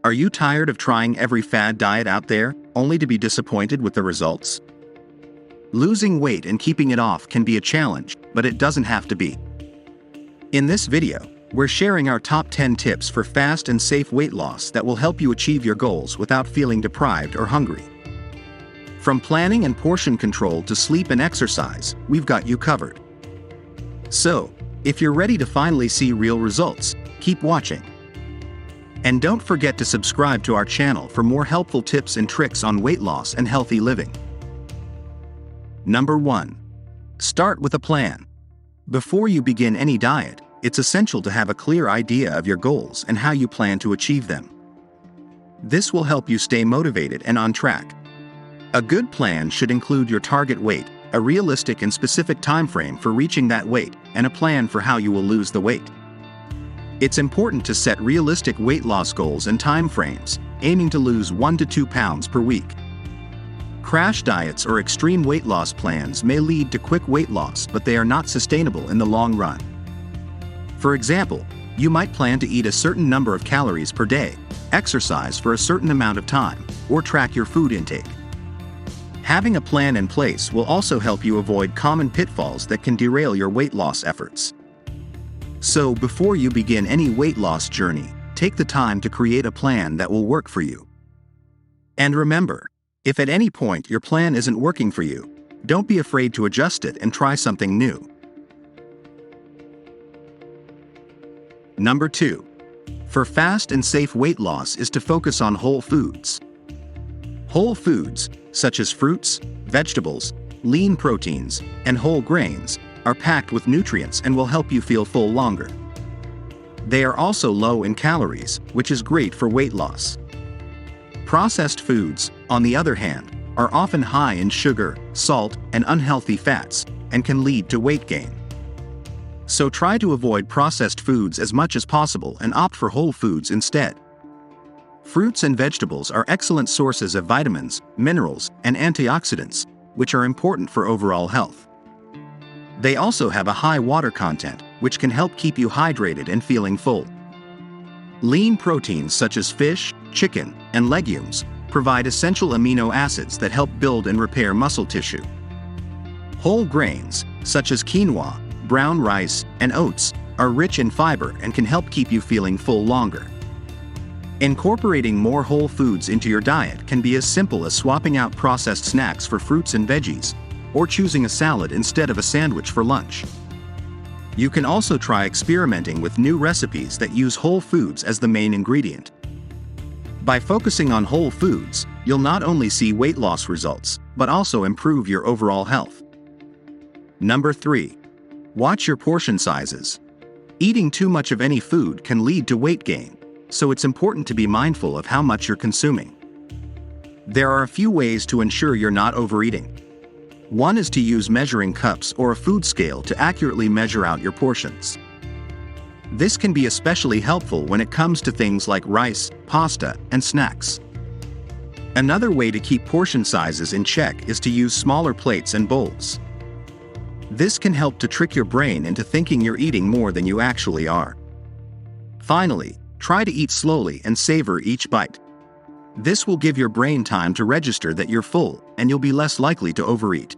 Are you tired of trying every fad diet out there, only to be disappointed with the results? Losing weight and keeping it off can be a challenge, but it doesn't have to be. In this video, we're sharing our top 10 tips for fast and safe weight loss that will help you achieve your goals without feeling deprived or hungry. From planning and portion control to sleep and exercise, we've got you covered. So, if you're ready to finally see real results, keep watching. And don't forget to subscribe to our channel for more helpful tips and tricks on weight loss and healthy living. Number 1. Start with a plan. Before you begin any diet, it's essential to have a clear idea of your goals and how you plan to achieve them. This will help you stay motivated and on track. A good plan should include your target weight, a realistic and specific time frame for reaching that weight, and a plan for how you will lose the weight. It's important to set realistic weight loss goals and time frames, aiming to lose 1 to 2 pounds per week. Crash diets or extreme weight loss plans may lead to quick weight loss, but they are not sustainable in the long run. For example, you might plan to eat a certain number of calories per day, exercise for a certain amount of time, or track your food intake. Having a plan in place will also help you avoid common pitfalls that can derail your weight loss efforts. So before you begin any weight loss journey, take the time to create a plan that will work for you. And remember, if at any point your plan isn't working for you, don't be afraid to adjust it and try something new. Number 2. For fast and safe weight loss is to focus on whole foods. Whole foods, such as fruits, vegetables, lean proteins, and whole grains, are packed with nutrients and will help you feel full longer. They are also low in calories, which is great for weight loss. Processed foods, on the other hand, are often high in sugar, salt, and unhealthy fats, and can lead to weight gain. So try to avoid processed foods as much as possible and opt for whole foods instead. Fruits and vegetables are excellent sources of vitamins, minerals, and antioxidants, which are important for overall health. They also have a high water content, which can help keep you hydrated and feeling full. Lean proteins such as fish, chicken, and legumes provide essential amino acids that help build and repair muscle tissue. Whole grains, such as quinoa, brown rice, and oats, are rich in fiber and can help keep you feeling full longer. Incorporating more whole foods into your diet can be as simple as swapping out processed snacks for fruits and veggies, or choosing a salad instead of a sandwich for lunch. You can also try experimenting with new recipes that use whole foods as the main ingredient. By focusing on whole foods, you'll not only see weight loss results, but also improve your overall health. Number 3. Watch your portion sizes. Eating too much of any food can lead to weight gain, so it's important to be mindful of how much you're consuming. There are a few ways to ensure you're not overeating. One is to use measuring cups or a food scale to accurately measure out your portions. This can be especially helpful when it comes to things like rice, pasta, and snacks. Another way to keep portion sizes in check is to use smaller plates and bowls. This can help to trick your brain into thinking you're eating more than you actually are. Finally, try to eat slowly and savor each bite. This will give your brain time to register that you're full, and you'll be less likely to overeat.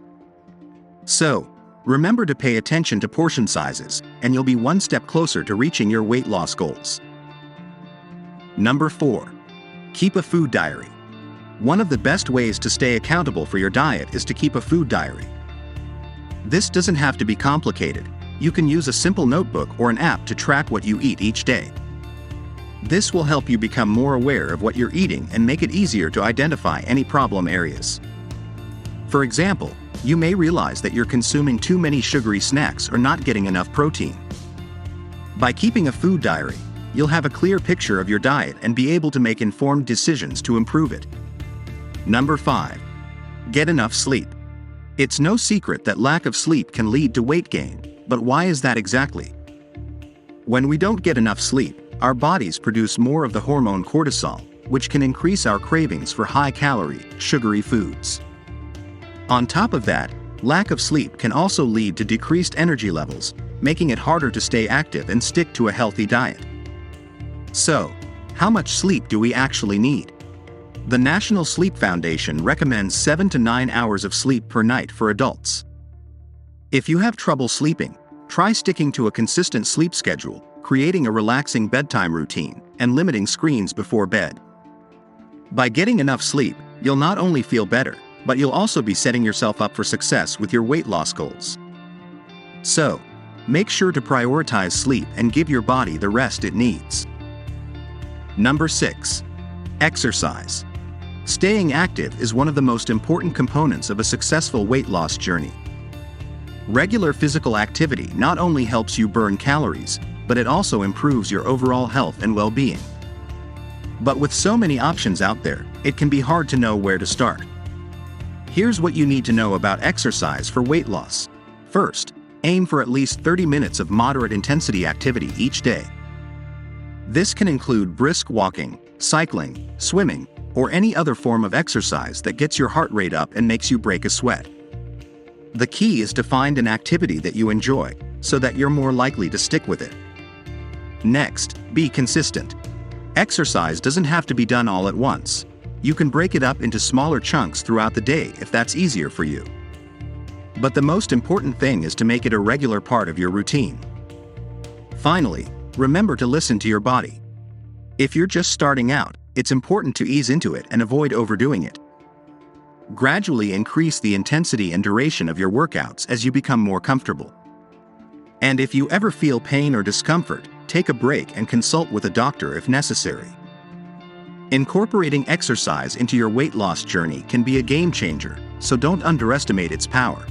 So, remember to pay attention to portion sizes, and you'll be one step closer to reaching your weight loss goals. Number 4. Keep a food diary. One of the best ways to stay accountable for your diet is to keep a food diary. This doesn't have to be complicated. You can use a simple notebook or an app to track what you eat each day. This will help you become more aware of what you're eating and make it easier to identify any problem areas. For example, you may realize that you're consuming too many sugary snacks or not getting enough protein. By keeping a food diary, you'll have a clear picture of your diet and be able to make informed decisions to improve it. Number 5. Get enough sleep. It's no secret that lack of sleep can lead to weight gain, but why is that exactly? When we don't get enough sleep, our bodies produce more of the hormone cortisol, which can increase our cravings for high-calorie, sugary foods. On top of that, lack of sleep can also lead to decreased energy levels, making it harder to stay active and stick to a healthy diet. So, How much sleep do we actually need? The National Sleep Foundation recommends 7 to 9 hours of sleep per night for adults. If you have trouble sleeping, try sticking to a consistent sleep schedule, creating a relaxing bedtime routine, and limiting screens before bed. By getting enough sleep, you'll not only feel better, but you'll also be setting yourself up for success with your weight loss goals. So, make sure to prioritize sleep and give your body the rest it needs. Number 6. Exercise. Staying active is one of the most important components of a successful weight loss journey. Regular physical activity not only helps you burn calories, but it also improves your overall health and well-being. But with so many options out there, it can be hard to know where to start. Here's what you need to know about exercise for weight loss. First, aim for at least 30 minutes of moderate intensity activity each day. This can include brisk walking, cycling, swimming, or any other form of exercise that gets your heart rate up and makes you break a sweat. The key is to find an activity that you enjoy, so that you're more likely to stick with it. Next, be consistent. Exercise doesn't have to be done all at once. You can break it up into smaller chunks throughout the day if that's easier for you. But the most important thing is to make it a regular part of your routine. Finally, remember to listen to your body. If you're just starting out, it's important to ease into it and avoid overdoing it. Gradually increase the intensity and duration of your workouts as you become more comfortable. And if you ever feel pain or discomfort, take a break and consult with a doctor if necessary. Incorporating exercise into your weight loss journey can be a game changer, so don't underestimate its power.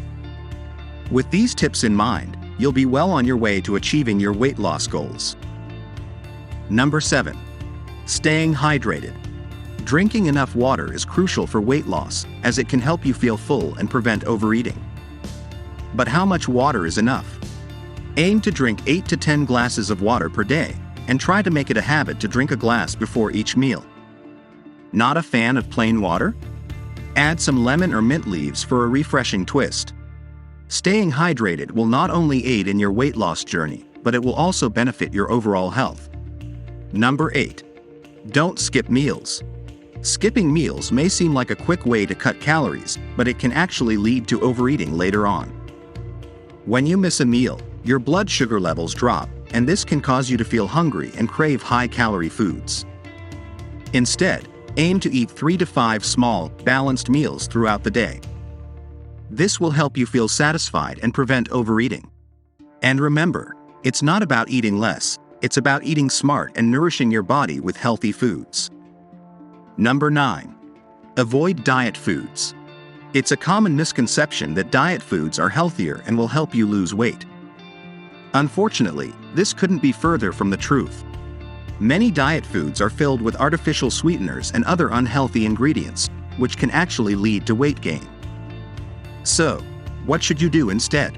With these tips in mind, you'll be well on your way to achieving your weight loss goals. Number 7. Staying hydrated. Drinking enough water is crucial for weight loss, as it can help you feel full and prevent overeating. But how much water is enough? Aim to drink 8 to 10 glasses of water per day, and try to make it a habit to drink a glass before each meal. Not a fan of plain water? Add some lemon or mint leaves for a refreshing twist. Staying hydrated will not only aid in your weight loss journey, but it will also benefit your overall health. Number 8. Don't skip meals. Skipping meals may seem like a quick way to cut calories, but it can actually lead to overeating later on. When you miss a meal, your blood sugar levels drop, and this can cause you to feel hungry and crave high-calorie foods. Instead, aim to eat 3 to 5 small, balanced meals throughout the day. This will help you feel satisfied and prevent overeating. And remember, it's not about eating less, it's about eating smart and nourishing your body with healthy foods. Number 9. Avoid diet foods. It's a common misconception that diet foods are healthier and will help you lose weight. Unfortunately, this couldn't be further from the truth. Many diet foods are filled with artificial sweeteners and other unhealthy ingredients, which can actually lead to weight gain. So, what should you do instead?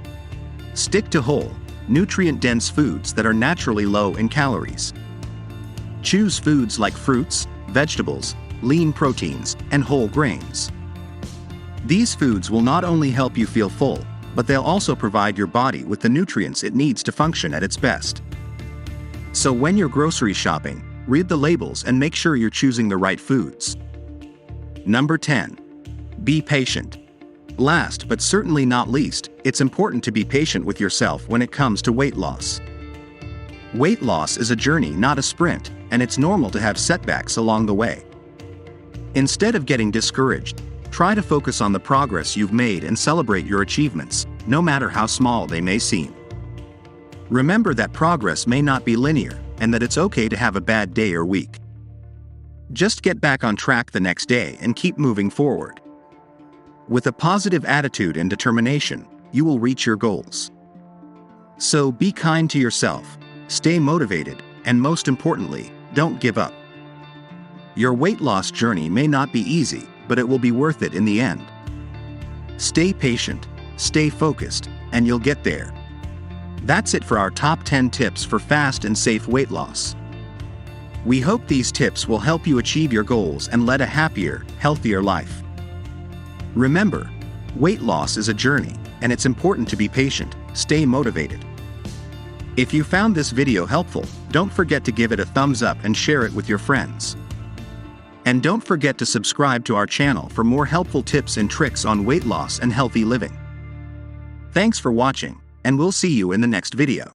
Stick to whole, nutrient-dense foods that are naturally low in calories. Choose foods like fruits, vegetables, lean proteins, and whole grains. These foods will not only help you feel full, but they'll also provide your body with the nutrients it needs to function at its best. So when you're grocery shopping, read the labels and make sure you're choosing the right foods. Number 10. Be patient. Last but certainly not least, it's important to be patient with yourself when it comes to weight loss. Weight loss is a journey, not a sprint, and it's normal to have setbacks along the way. Instead of getting discouraged, try to focus on the progress you've made and celebrate your achievements, no matter how small they may seem. Remember that progress may not be linear, and that it's okay to have a bad day or week. Just get back on track the next day and keep moving forward. With a positive attitude and determination, you will reach your goals. So be kind to yourself, stay motivated, and most importantly, don't give up. Your weight loss journey may not be easy, but it will be worth it in the end. Stay patient, stay focused, and you'll get there. That's it for our top 10 tips for fast and safe weight loss. We hope these tips will help you achieve your goals and lead a happier, healthier life. Remember, weight loss is a journey, and it's important to be patient, stay motivated. If you found this video helpful, don't forget to give it a thumbs up and share it with your friends. And don't forget to subscribe to our channel for more helpful tips and tricks on weight loss and healthy living. Thanks for watching, and we'll see you in the next video.